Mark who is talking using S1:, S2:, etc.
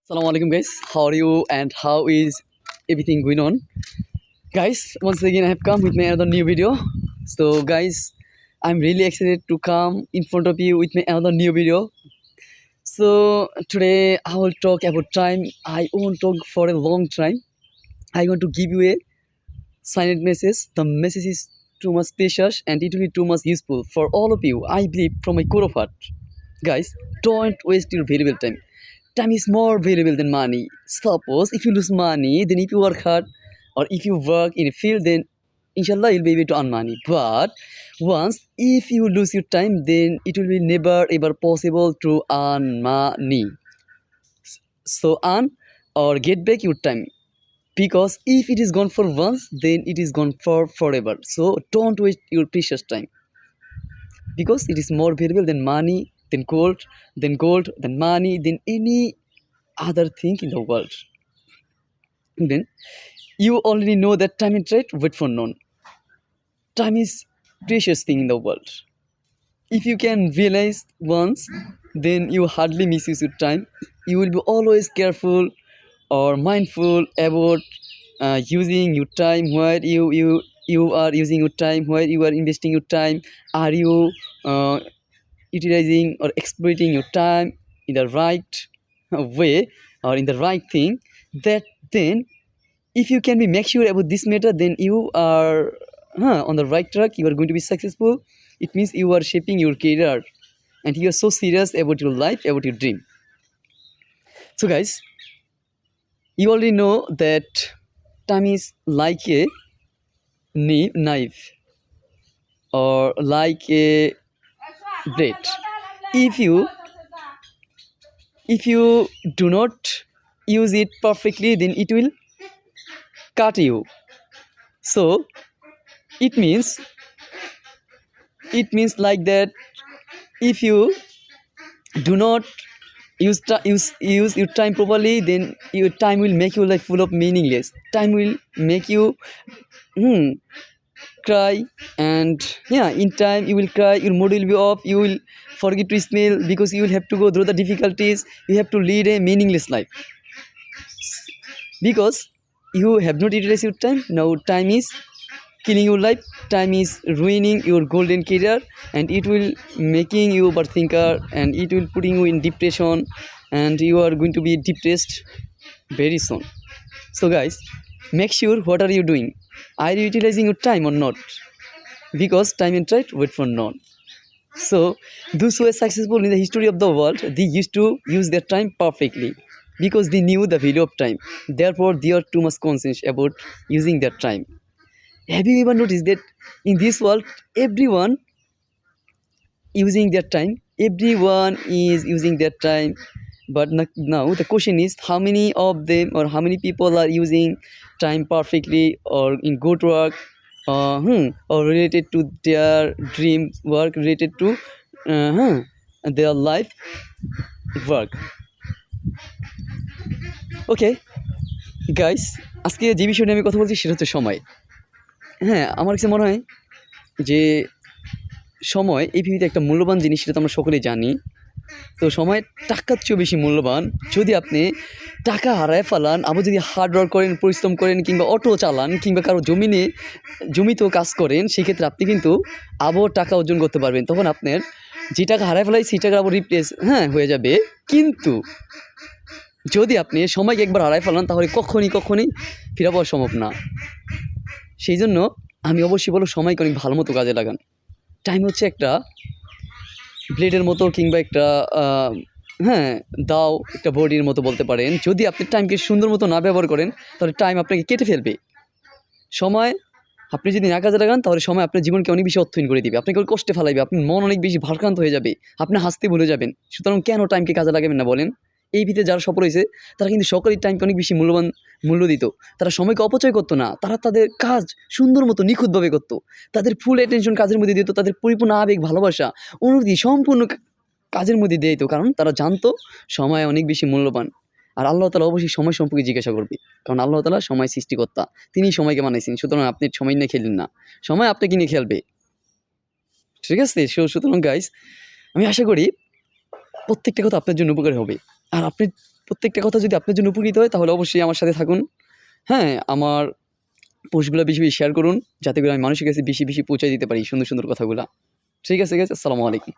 S1: Assalamu alaikum guys, how are you and how is everything going on? Guys, once again I have come with my another new video. So guys, I'm really excited to come in front of you with my another new video. So today I will talk about time. I won't talk for a long time. I want to give you a silent message. The message is too much precious and it will be too much useful for all of you. I believe from my core of heart. Guys, don't waste your valuable time. Time is more valuable than money. Suppose if you lose money, then if you work hard or if you work in a field, then inshallah you'll be able to earn money. But once if you lose your time, then it will be never ever possible to earn money. So earn or get back your time. Because if it is gone for once, then it is gone for forever. So don't waste your precious time. Because it is more valuable than money, than gold, than money, than any other thing in the world. Then you already know that time is right, wait for none. Time is precious thing in the world. If you can realize once, then you hardly misuse your time. You will be always careful or mindful about using your time where you are using your time, where you are investing your time. Are you uh, utilizing or exploiting your time in the right way or in the right thing? That then if you can be make sure about this matter, then you are on the right track, you are going to be successful. It means you are shaping your career and you are so serious about your life, about your dream. So guys, you already know that time is like a knife or like a blade. If you if you do not use it perfectly, then it will cut you. So it means like that. If you do not use your time properly, then your time will make your life full of meaningless. Time will make you hmm, cry, and yeah, in time you will cry, your mood will be off, you will forget to smile because you will have to go through the difficulties, you have to lead a meaningless life because you have not utilized your time. Now time is killing your life, time is ruining your golden career, and it will making you overthinker, and it will putting you in depression, and you are going to be depressed very soon. So guys, make sure what are you doing, are you utilizing your time or not? Because time and right wait for none. So those who are successful in the history of the world, they used to use their time perfectly because they knew the value of time. Therefore they are too much conscious about using their time. Have you ever noticed that in this world, everyone using their time? Everyone is using their time. But now the question is, how many of them or how many people are using time perfectly or in good work, or related to their dream work, related to their life work? Okay guys, আজকে যে বিষয় নিয়ে আমি কথা বলছি সেটা হচ্ছে সময়। হ্যাঁ, আমার কাছে মনে হয় যে সময় এই পৃথিবীতে একটা মূল্যবান জিনিস, সেটা তো আমরা সকলেই জানি। তো সময় টাকার চেয়েও বেশি মূল্যবান। যদি আপনি টাকা হারায় ফেলান, আবার যদি হার্ড ওয়ার্ক করেন, পরিশ্রম করেন, কিংবা অটো চালান, কিংবা কারো জমিতেও কাজ করেন, সেক্ষেত্রে আপনি কিন্তু আবার টাকা অর্জন করতে পারবেন। তখন আপনার যে টাকা হারায় ফেলাই সেই টাকা আবার রিপ্লেস হয়ে যাবে। কিন্তু যদি আপনি সময়কে একবার হারায় ফেলান, তাহলে কখনই ফিরে পাওয়া সম্ভব না। সেই জন্য আমি অবশ্যই বলবো সময়কে অনেক ভালো মতো কাজে লাগান। টাইম হচ্ছে একটা ব্লেডের মতো, কিংবা একটা দাও, একটা বডির মতো বলতে পারেন। যদি আপনি টাইমকে সুন্দর মতো না ব্যবহার করেন, তাহলে টাইম আপনাকে কেটে ফেলবে। সময় আপনি যদি না কাজে লাগান, তাহলে সময় আপনার জীবনকে অনেক বেশি অর্থহীন করে দিবে, আপনাকে কষ্টে ফেলাইবে, আপনার মন অনেক বেশি ভারাক্রান্ত হয়ে যাবে, আপনি হাসতে ভুলে যাবেন। সুতরাং কেন টাইমকে কাজে লাগাবেন না বলেন? এই ভিতরে যারা সফল হয়েছে, তারা কিন্তু সকলেই টাইমকে অনেক বেশি মূল্য দিত। তারা সময়কে অপচয় করতো না, তারা তাদের কাজ সুন্দর মতো নিখুঁতভাবে করতো, তাদের ফুল অ্যাটেনশন কাজের মধ্যে দিত, তাদের পরিপূর্ণ আবেগ, ভালোবাসা, অনুভূতি সম্পূর্ণ কাজের মধ্যে দিয়ে দিত। কারণ তারা জানতো সময় অনেক বেশি মূল্যবান। আর আল্লাহ তাআলা অবশ্যই সময় সম্পর্কে জিজ্ঞাসা করবে, কারণ আল্লাহ তাআলা সময় সৃষ্টিকর্তা, তিনি সময়কে বানাইছেন। সুতরাং আপনি সময় নিয়ে খেলেন না, সময় আপনাকে নিয়ে খেলবে। ঠিক আছে? সুতরাং গাইস, আমি আশা করি প্রত্যেকটা কথা আপনার জন্য উপকারী হবে। আর আপনি প্রত্যেকটা কথা যদি আপনার জন্য উপকৃত হয় তাহলে অবশ্যই আমার সাথে থাকুন। হ্যাঁ, আমার পোস্টগুলো বেশি বেশি শেয়ার করুন যাতে করে আমি মানুষের কাছে বেশি বেশি পৌঁছে দিতে পারি সুন্দর সুন্দর কথাগুলা। ঠিক আছে গাইস, আসসালামু আলাইকুম।